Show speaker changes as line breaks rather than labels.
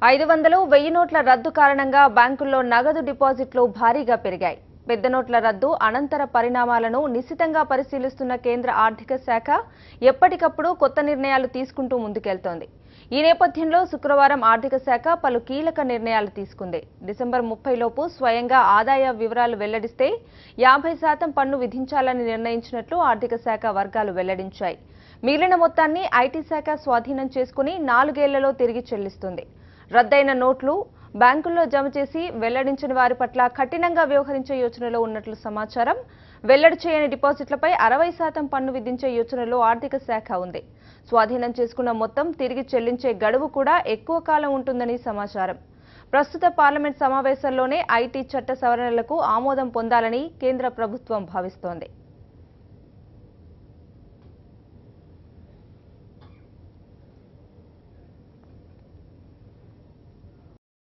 500, 1000 నోట్ల రద్దు కారణంగా బ్యాంకుల్లో నగదు డిపాజిట్లు భారీగా పెరిగాయి. పెద్ద నోట్ల రద్దు అనంతర పరిణామాలను నిశితంగా పరిశీలిస్తున్న కేంద్ర ఆర్థిక శాఖ ఎప్పటికప్పుడు కొత్త నిర్ణయాలు తీసుకుంటూ ముందుకెళ్తోంది. ఈ నేపథ్యంలో శుక్రవారం ఆర్థిక శాఖ పలు కీలక నిర్ణయాలు తీసుకుంది. డిసెంబర్ 30 లోపు స్వయంగా ఆదాయ వివరాలు వెల్లడిస్తే 50% పన్ను విధించాలని నిర్ణయించినట్లు ఆర్థిక శాఖ వర్గాలు వెల్లడించాయి. మిగిలిన మొత్తాన్ని ఐటీ శాఖ స్వాధీనం చేసుకుని 4 ఏళ్లలో తిరిగి చెల్లిస్తుంది. రద్దయిన నోట్లు బ్యాంకుల్లో జమ చేసి వెల్లడించిన వారి పట్ల కఠినంగా వ్యవహరించే యోచనలో ఉన్నట్లు సమాచారం. వెల్లడి చేయని డిపాజిట్లపై 60% పన్ను విధించే యోచనలో ఆర్థిక శాఖ ఉంది. స్వాధీనం చేసుకున్న మొత్తం తిరిగి చెల్లించే గడువు కూడా ఎక్కువ కాలం ఉంటుందని సమాచారం. ప్రస్తుత పార్లమెంట్ సమావేశాల్లోనే ఐటీ చట్ట సవరణలకు ఆమోదం పొందాలని కేంద్ర ప్రభుత్వం భావిస్తోంది.